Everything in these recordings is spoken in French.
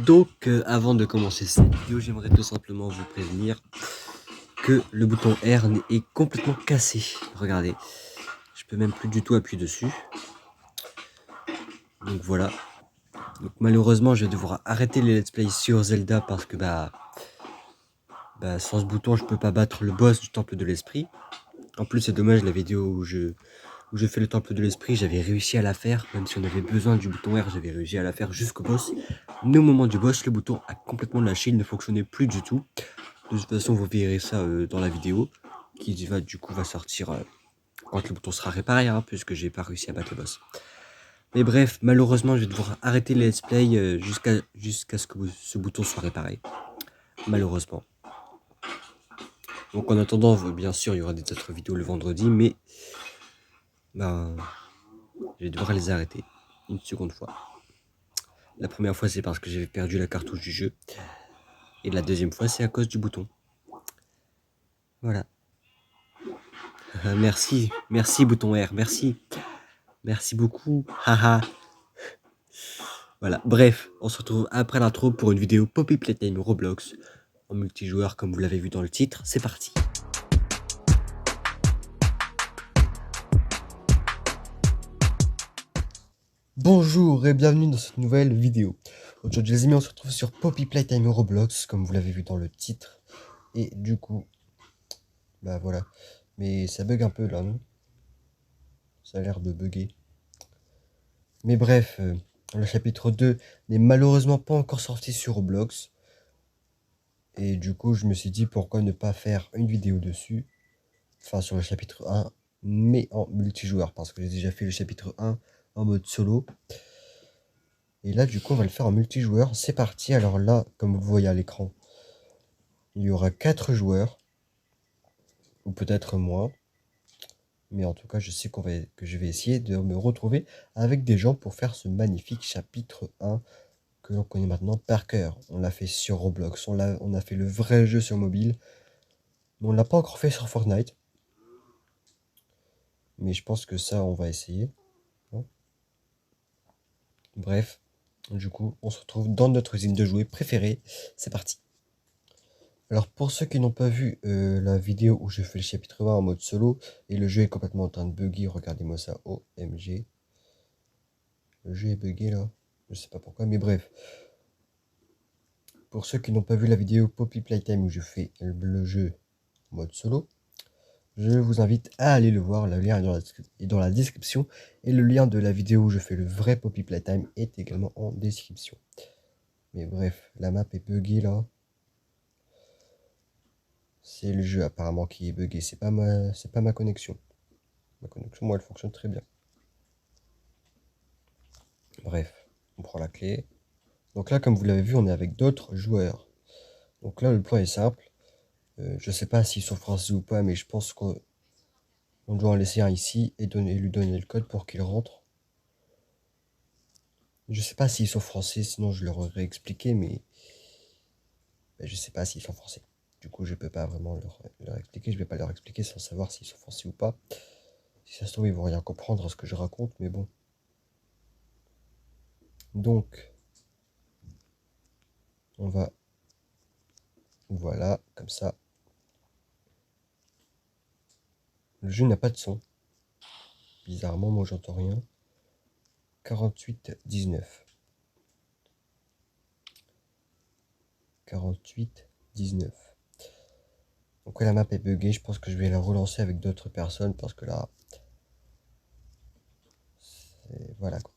Donc, avant de commencer cette vidéo, j'aimerais tout simplement vous prévenir que le bouton R est complètement cassé. Regardez, je peux même plus du tout appuyer dessus. Donc voilà. Donc malheureusement, je vais devoir arrêter les let's play sur Zelda parce que sans ce bouton, je peux pas battre le boss du temple de l'esprit. En plus, c'est dommage, la vidéo où je fais le temple de l'esprit, j'avais réussi à la faire, même si on avait besoin du bouton R, j'avais réussi à la faire jusqu'au boss. Mais au moment du boss, le bouton a complètement lâché, il ne fonctionnait plus du tout. De toute façon, vous verrez ça dans la vidéo qui va du coup va sortir quand le bouton sera réparé, hein, puisque j'ai pas réussi à battre le boss. Mais bref, malheureusement, je vais devoir arrêter les let's play jusqu'à ce que ce bouton soit réparé. Malheureusement. Donc en attendant, bien sûr, il y aura des autres vidéos le vendredi, mais je vais devoir les arrêter une seconde fois. La première fois, c'est parce que j'avais perdu la cartouche du jeu. Et la deuxième fois, c'est à cause du bouton. Voilà. Merci, merci bouton R, merci. Merci beaucoup. Haha. Voilà, bref, on se retrouve après l'intro pour une vidéo Poppy Playtime Roblox en multijoueur comme vous l'avez vu dans le titre. C'est parti. Bonjour et bienvenue dans cette nouvelle vidéo. Aujourd'hui les amis, on se retrouve sur Poppy Playtime Roblox comme vous l'avez vu dans le titre. Et du coup, bah voilà. Mais ça bug un peu là, non? Ça a l'air de bugger. Mais bref, le chapitre 2 n'est malheureusement pas encore sorti sur Roblox. Et du coup, je me suis dit pourquoi ne pas faire une vidéo dessus. Enfin, sur le chapitre 1, mais en multijoueur. Parce que j'ai déjà fait le chapitre 1 en mode solo. Et là, du coup, on va le faire en multijoueur. C'est parti. Alors là, comme vous voyez à l'écran, il y aura 4 joueurs. Ou peut-être moins. Mais en tout cas, je sais que je vais essayer de me retrouver avec des gens pour faire ce magnifique chapitre 1 que l'on connaît maintenant par cœur. On l'a fait sur Roblox, on a fait le vrai jeu sur mobile. Mais on l'a pas encore fait sur Fortnite. Mais je pense que ça, on va essayer. Bref, du coup, on se retrouve dans notre usine de jouets préférée. C'est parti. Alors pour ceux qui n'ont pas vu la vidéo où je fais le chapitre 1 en mode solo, et le jeu est complètement en train de bugger, regardez-moi ça, OMG. Le jeu est bugué là, je sais pas pourquoi, mais bref. Pour ceux qui n'ont pas vu la vidéo Poppy Playtime où je fais le jeu en mode solo, je vous invite à aller le voir, le lien est dans la description, et le lien de la vidéo où je fais le vrai Poppy Playtime est également en description. Mais bref, la map est buggée là. C'est le jeu apparemment qui est buggé, c'est pas ma connexion. Ma connexion, moi, elle fonctionne très bien. Bref, on prend la clé. Donc là, comme vous l'avez vu, on est avec d'autres joueurs. Donc là, le plan est simple. Je sais pas s'ils sont français ou pas, mais je pense qu'on doit en laisser un ici et lui donner le code pour qu'il rentre. Je sais pas s'ils sont français, sinon je leur aurais expliqué, mais je sais pas s'ils sont français. Du coup, je peux pas vraiment leur expliquer. Je vais pas leur expliquer sans savoir s'ils sont français ou pas. Si ça se trouve, ils vont rien comprendre à ce que je raconte, mais bon. Donc, on va... Voilà, comme ça. Le jeu n'a pas de son. Bizarrement, moi, j'entends rien. 48-19. 48-19. Donc la map est buggée, je pense que je vais la relancer avec d'autres personnes parce que là, voilà quoi.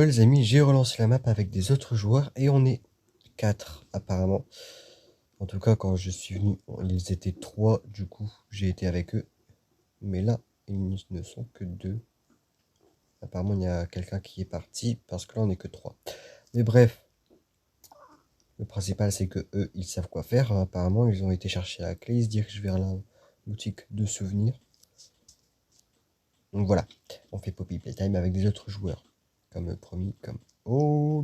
Les amis, j'ai relancé la map avec des autres joueurs et on est 4 apparemment. En tout cas, quand je suis venu, ils étaient 3, du coup, j'ai été avec eux. Mais là, ils ne sont que 2. Apparemment, il y a quelqu'un qui est parti parce que là, on n'est que 3. Mais bref, le principal, c'est que eux, ils savent quoi faire. Apparemment, ils ont été chercher la clé, ils se dirigent vers la boutique de souvenirs. Donc voilà, on fait Poppy Playtime avec des autres joueurs. Comme promis, comme... Oh.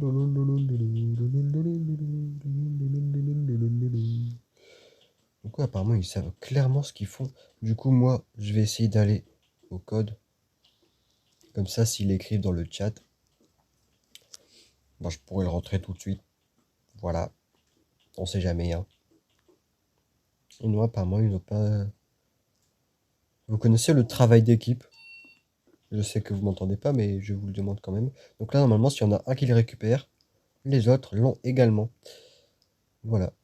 Donc ouais, apparemment, ils savent clairement ce qu'ils font. Du coup, moi, je vais essayer d'aller au code. Comme ça, s'ils écrivent dans le chat, ben, je pourrais le rentrer tout de suite. Voilà. On sait jamais, hein. Sinon, apparemment, ils n'ont pas... Vous connaissez le travail d'équipe? Je sais que vous m'entendez pas, mais je vous le demande quand même. Donc là, normalement, s'il y en a un qui les récupère, les autres l'ont également. Voilà.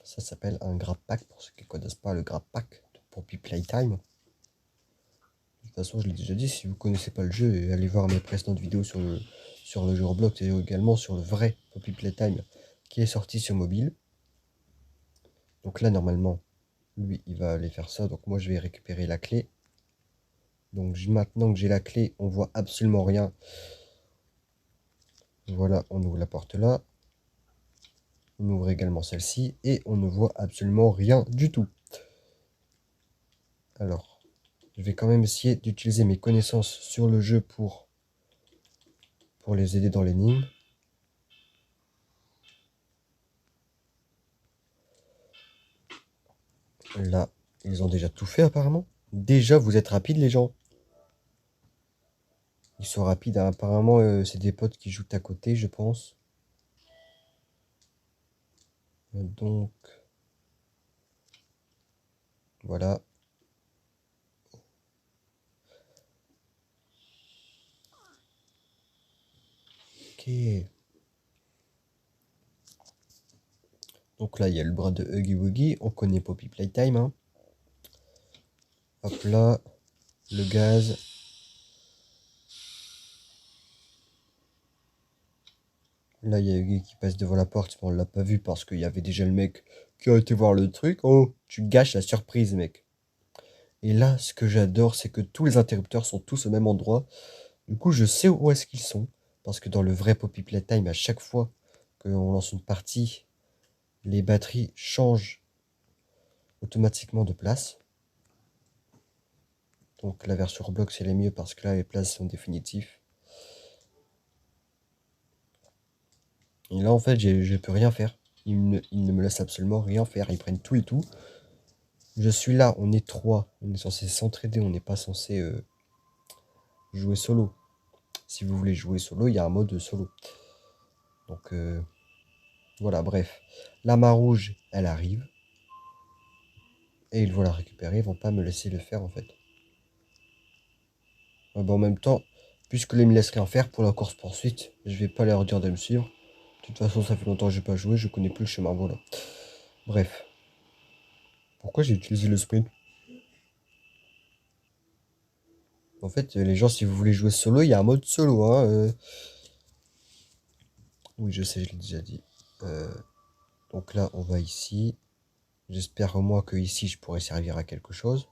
Ça s'appelle un grab pack, pour ceux qui ne connaissent pas le grab pack de Poppy Playtime. De toute façon, je l'ai déjà dit, si vous ne connaissez pas le jeu, allez voir mes précédentes vidéos sur le jeu Roblox et également sur le vrai Poppy Playtime qui est sorti sur mobile. Donc là, normalement, lui, il va aller faire ça. Donc moi, je vais récupérer la clé. Donc maintenant que j'ai la clé, on voit absolument rien. Voilà, on ouvre la porte là. On ouvre également celle-ci et on ne voit absolument rien du tout. Alors, je vais quand même essayer d'utiliser mes connaissances sur le jeu pour les aider dans l'énigme. Là, ils ont déjà tout fait apparemment. Déjà, vous êtes rapides les gens. Ils sont rapides, hein. Apparemment, c'est des potes qui jouent à côté, je pense. Donc, voilà. Ok. Donc là, il y a le bras de Huggy Wuggy. On connaît Poppy Playtime, hein. Hop là, le gaz. Là, il y a Huggy qui passe devant la porte, mais on l'a pas vu parce qu'il y avait déjà le mec qui a été voir le truc. Oh, tu gâches la surprise, mec. Et là, ce que j'adore, c'est que tous les interrupteurs sont tous au même endroit. Du coup, je sais où est-ce qu'ils sont. Parce que dans le vrai Poppy Playtime, à chaque fois qu'on lance une partie, les batteries changent automatiquement de place. Donc la version Roblox, elle est mieux parce que là, les places sont définitives. Et là, en fait, je peux rien faire. Ils ne me laissent absolument rien faire. Ils prennent tout et tout. Je suis là, on est trois. On est censé s'entraider, on n'est pas censé jouer solo. Si vous voulez jouer solo, il y a un mode solo. Donc voilà, bref. La main rouge, elle arrive. Et ils vont la récupérer, ils vont pas me laisser le faire en fait. En même temps, puisque les me laissent rien faire pour la course poursuite, je vais pas leur dire de me suivre. De toute façon, ça fait longtemps que j'ai pas joué, je connais plus le chemin, voilà. Bref. Pourquoi j'ai utilisé le sprint? En fait, les gens, si vous voulez jouer solo, il y a un mode solo, hein. Oui, je sais, je l'ai déjà dit. Donc là, on va ici. J'espère au moins que ici, je pourrai servir à quelque chose.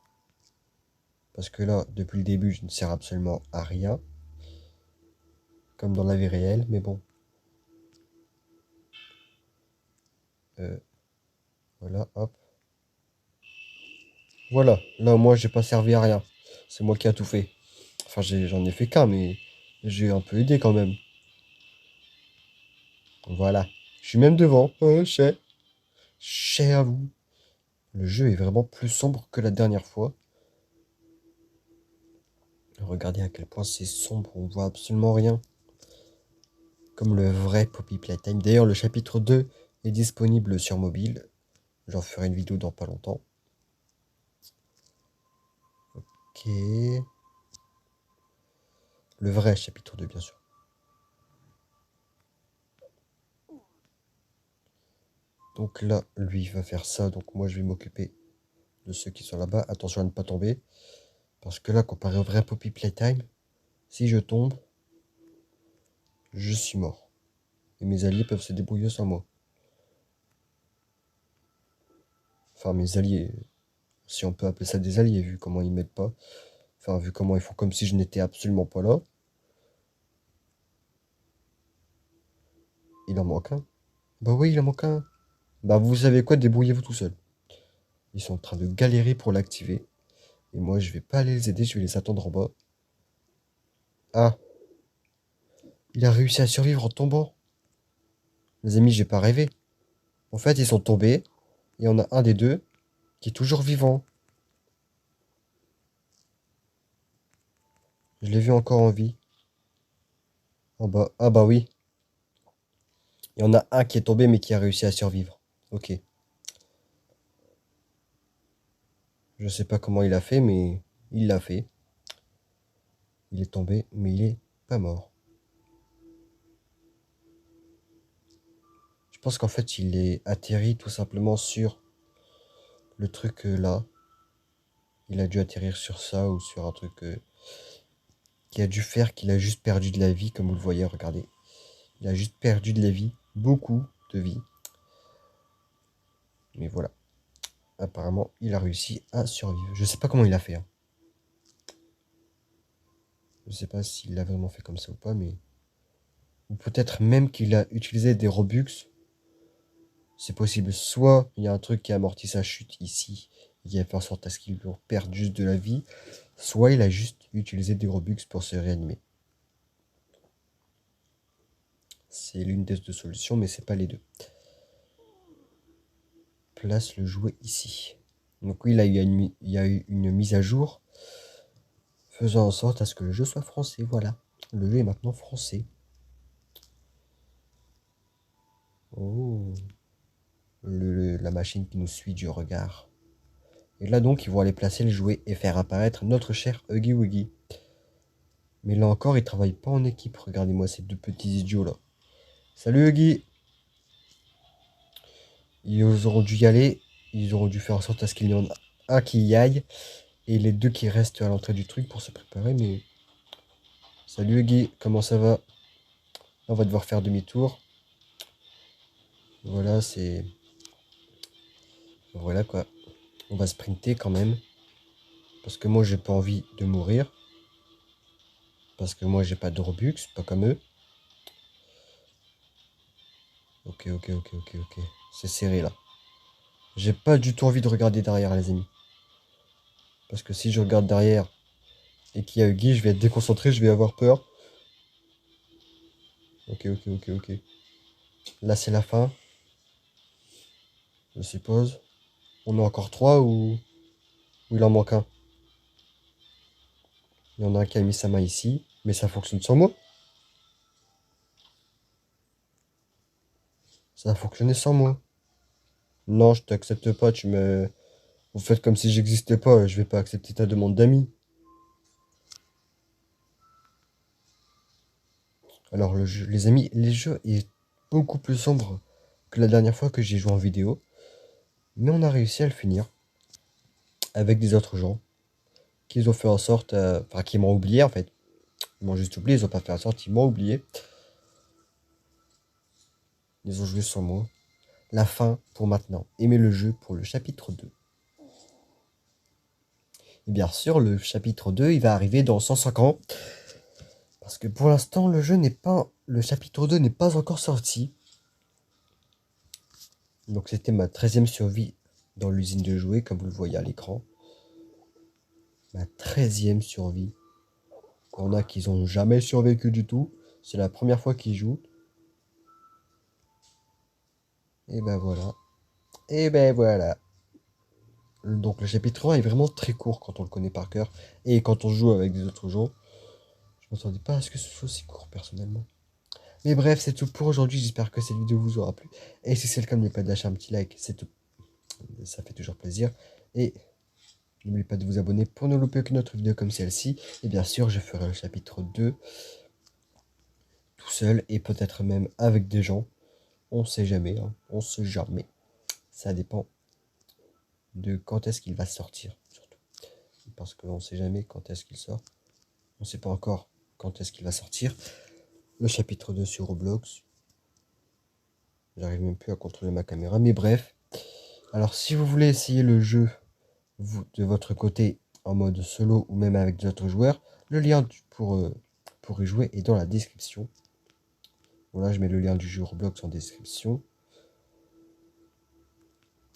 Parce que là, depuis le début, je ne sers absolument à rien. Comme dans la vie réelle, mais bon. Voilà, hop. Voilà, là, moi, j'ai pas servi à rien. C'est moi qui a tout fait. Enfin, j'en ai fait qu'un, mais j'ai un peu aidé quand même. Voilà. Je suis même devant. Chez à vous. Le jeu est vraiment plus sombre que la dernière fois. Regardez à quel point c'est sombre, on voit absolument rien. Comme le vrai Poppy Playtime. D'ailleurs, le chapitre 2 est disponible sur mobile. J'en ferai une vidéo dans pas longtemps. Ok. Le vrai chapitre 2, bien sûr. Donc là, lui, il va faire ça. Donc moi, je vais m'occuper de ceux qui sont là-bas. Attention à ne pas tomber. Parce que là, comparé au vrai Poppy Playtime, si je tombe, je suis mort. Et mes alliés peuvent se débrouiller sans moi. Enfin, mes alliés, si on peut appeler ça des alliés, vu comment ils m'aident pas. Enfin, vu comment ils font comme si je n'étais absolument pas là. Il en manque un. Bah oui, il en manque un. Bah vous savez quoi, débrouillez-vous tout seul. Ils sont en train de galérer pour l'activer. Et moi, je vais pas aller les aider, je vais les attendre en bas. Ah, il a réussi à survivre en tombant. Les amis, j'ai pas rêvé. En fait, ils sont tombés. Il y en a un des deux qui est toujours vivant. Je l'ai vu encore en vie. En bas. Ah bah oui. Il y en a un qui est tombé mais qui a réussi à survivre. Ok. Je sais pas comment il a fait, mais il l'a fait. Il est tombé, mais il est pas mort. Je pense qu'en fait, il est atterri tout simplement sur le truc là. Il a dû atterrir sur ça ou sur un truc qui a dû faire qu'il a juste perdu de la vie, comme vous le voyez, regardez. Il a juste perdu de la vie, beaucoup de vie. Mais voilà. Apparemment, il a réussi à survivre. Je sais pas comment il a fait, hein. Je sais pas s'il l'a vraiment fait comme ça ou pas, mais... Ou peut-être même qu'il a utilisé des Robux. C'est possible. Soit il y a un truc qui amortit sa chute ici, et qui a fait en sorte à ce qu'il perde juste de la vie. Soit il a juste utilisé des Robux pour se réanimer. C'est l'une des deux solutions, mais c'est pas les deux. Place le jouet ici. Donc oui, là, il y a eu une mise à jour faisant en sorte à ce que le jeu soit français. Voilà. Le jeu est maintenant français. Oh. La machine qui nous suit du regard. Et là donc, ils vont aller placer le jouet et faire apparaître notre cher Huggy Wuggy. Mais là encore, ils travaillent pas en équipe. Regardez-moi ces deux petits idiots là. Salut Huggy! Ils auront dû y aller. Ils auront dû faire en sorte à ce qu'il y en ait un qui y aille. Et les deux qui restent à l'entrée du truc pour se préparer. Mais salut Huggy, comment ça va? On va devoir faire demi-tour. Voilà, c'est... Voilà quoi. On va sprinter quand même. Parce que moi, j'ai pas envie de mourir. Parce que moi, j'ai pas de Robux, pas comme eux. Ok. C'est serré là. J'ai pas du tout envie de regarder derrière, les amis. Parce que si je regarde derrière et qu'il y a Huggy, je vais être déconcentré, je vais avoir peur. Ok. Là, c'est la fin. Je suppose. On a encore 3 ou il en manque un? Il y en a un qui a mis sa main ici. Mais ça fonctionne sans moi. Ça a fonctionné sans moi. Non, je t'accepte pas, tu me... Vous faites comme si j'existais pas, je vais pas accepter ta demande d'amis. Alors, les amis, les jeux est beaucoup plus sombre que la dernière fois que j'ai joué en vidéo. Mais on a réussi à le finir. Avec des autres gens. Qui ont fait en sorte... Enfin, qui m'ont oublié, en fait. Ils m'ont juste oublié, ils ont pas fait en sorte, ils m'ont oublié. Ils ont joué sans moi. La fin pour maintenant. Aimez le jeu pour le chapitre 2. Et bien sûr, le chapitre 2, il va arriver dans 105 ans. Parce que pour l'instant, le jeu n'est pas... Le chapitre 2 n'est pas encore sorti. Donc c'était ma 13e survie dans l'usine de jouets, comme vous le voyez à l'écran. Ma 13e survie. Il y en a qui n'ont jamais survécu du tout. C'est la première fois qu'ils jouent. Et ben voilà. Et ben voilà. Donc le chapitre 1 est vraiment très court quand on le connaît par cœur. Et quand on joue avec des autres gens. Je ne m'attendais pas à ce que ce soit aussi court personnellement. Mais bref, c'est tout pour aujourd'hui. J'espère que cette vidéo vous aura plu. Et si c'est le cas, n'oubliez pas de lâcher un petit like. C'est tout. Ça fait toujours plaisir. Et n'oubliez pas de vous abonner pour ne louper aucune autre vidéo comme celle-ci. Et bien sûr, je ferai le chapitre 2 tout seul et peut-être même avec des gens. On sait jamais, hein. On sait jamais. Ça dépend de quand est-ce qu'il va sortir, surtout. Parce qu'on ne sait jamais quand est-ce qu'il sort. On ne sait pas encore quand est-ce qu'il va sortir. Le chapitre 2 sur Roblox. J'arrive même plus à contrôler ma caméra. Mais bref. Alors si vous voulez essayer le jeu vous, de votre côté en mode solo ou même avec d'autres joueurs, le lien pour y jouer est dans la description. Voilà, je mets le lien du jeu Roblox en description.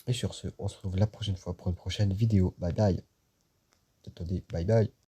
Et sur ce, on se retrouve la prochaine fois pour une prochaine vidéo. Bye bye. Attendez, bye bye.